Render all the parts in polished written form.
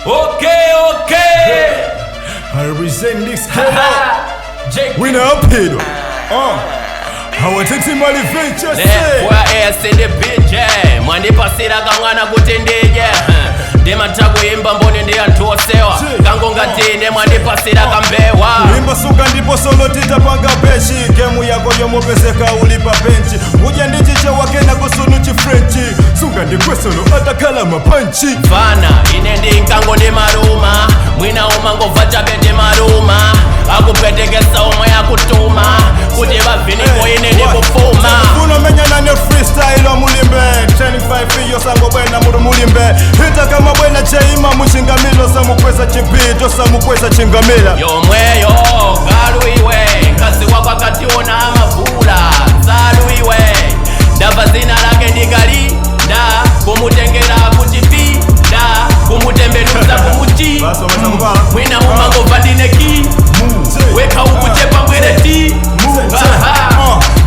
Okay. I represent this kid. JKim. We now paid. Our team mali venture say. Kwa ass in the bitch. Mwandi pasira kamwana kutendeje. Dema takuyimba mboni ndi anthu osewa. Kangonga tine mwandi pasira kambewa. Imba suka ndipo solo titapanga beshi. Kemu yako yomopezeka ulipa benchi. Uja ndichiche wakena kusunu chifrenchi. Suka ndikwe solo atakala mapanchi. Fana ine ndi nkango ndi maruma. Mwina umango vachabe ndi maruma. Akupetekesa omwe akutuma. Kuti vaviniko ine ndi kufuma. Kuno menya nane freestyle wa mulimbe. 25 iyo sango bwena muru mulimbe. Hita kama bwena chaima mushingamilo. Samukweza chipito samukweza chingamila. Yomweyo galu iwe. Kasi wako akationa amavula. Zalu iwe. Ndava zina lake ndigali. Da kumutengera kuchipi. Da kumutembenuza kumuchi. Mwina umango vandineki. Weka ukuchepa mweleti.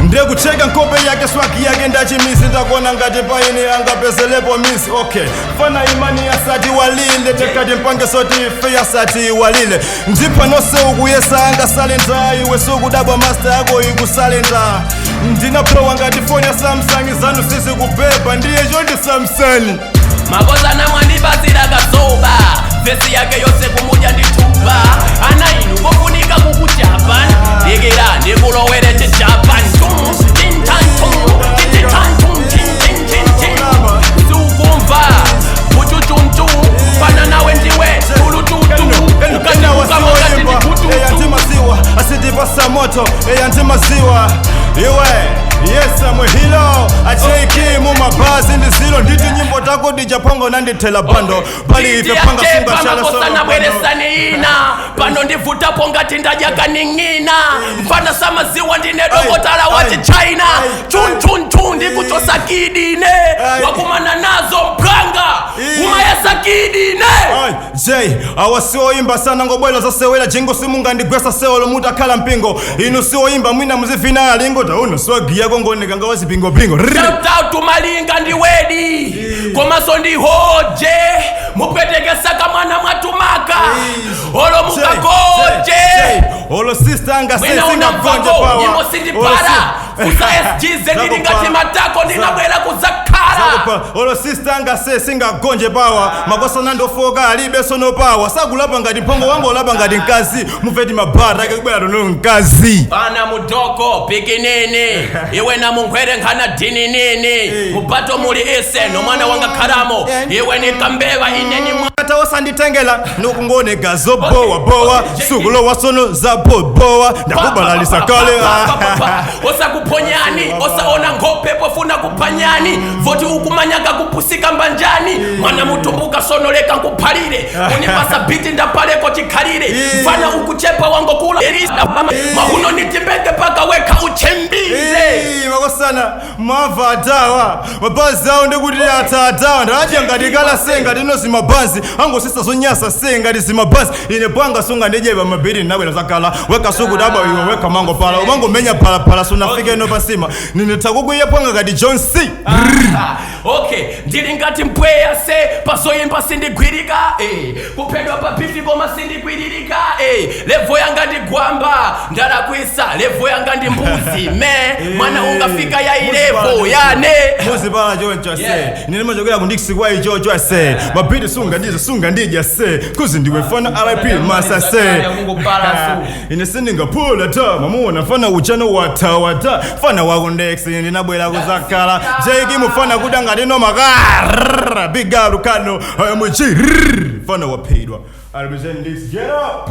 Ndekucheka nkope yake swaki yake ndachimisi. Ndakona ngati paini angapezelepo misi. Okay, fana imani yasati walile. Tekati mpange soti ife yasati walile. Ndipa nose ukuyesa anga salenta. Iwe suku dabwa master yako ikusalenta. Ndina pro ngati phone ya Samsung. Zanu sisi kubeba ndiye jondi Samsung. Makosa na mwandi basira kasoba. Vesi yake yose kumuja ndituba. Ana inu kofunika kukuchapa. Digera ndikulowere chichapa. Sukumva kuchuchunchu. Fana nawe ndiwe ulututu. Ukanyuka mokati ndikututu. Eya ntimaziwa asitipasa moto. Eya ntimaziwa iwe. Yes, amwe hilo JKim mabazi ndizilo. Nditi nyimbo tako dijapongo nanditela bando. Bali ife panga sunga shala makosa na bweresani ina. Pano ndivutapo ngati ndajaka ningina. Mfana samaziwa ndine dokotala wachi China. Chun ndikuchosa kidine. Wakumana nazo mpanga umayesa kidine. Jay, awasiwo imba sana ngobwela zasewela. Jingo simunga ndigwesa sewolo muta kala mpingo. Inu siwo imba mwina muzifina ya lingo. Tauna swagi yako ngoneka ngawazi pingo. Shout out to Malinga ndi wedi. Komaso ndi hoje. Mupetekesa kamwana mwatumaka. Olo mukagoje. Olo sister anga singa gonje pawa. Nimo sindi para. Kusa SGZ ningati matako ninabwela kuzakara. Olo sister anga singa gonje pawa. Makosa nando foga alibe sono pawa. Sagulapa ngati pongo wango olapa ngati nkazi. Muveti mabara kakubela tono nkazi. Pana mudoko pikinini. Iwe na mungwere nkana dini nini. Mupato muli ese no mwana wanga karamo. Iwe ni kambeva ine ni Ata wasanditengela nukungone gazo bowa. Sugulo wasono za bowa. Ndakubalalisa kale. Osa kuponyani. Osa ona ngope pofuna kupanyani. Voti ukumanyaka kupusika mbanjani. Mwana mutumbuka sono leka nkupalire. Unipasa biti ndapaleko chikalire. Mfana ukuchepa wango kula. Mahuno nitimbeke paka weka uchembile. Makosana mava dawa. Mabazi hao ndikuti atadawa. Ndaji angatikala senga dino zimabazi. Ango sista zonyasa senga di zimabazi. Ine panga sunga ndejeba mabiri nawe nazakala. Weka suku daba iwe weka mango pala. Umango menya pala sunafike no pasima. Ninitakugu ya panga gadi John C. Okay, ndilingati mpweya se. Pasoyimba sindi gwirika. Kupedwa papifi goma sindi gwirika. Levo yanga ndi gwamba. Ndala kuisa levo yanga ndi mbuzi. Mwana ungafika ya ilevo yane. Mbuzi bala jonja se. Nini majogela kundiksi kwa ijojo se. Mabidi sunga ndija se. Kuzi ndiwe fana RIP masa se. Ine sindinga pula ta. Mamuona fana uchano watawata. Fana wakondeksi ndinabwela kuzakala. JKim fana kudanga dino magar. Biga rukano. Mwichi. Fana wapedwa. I represent this. Get up.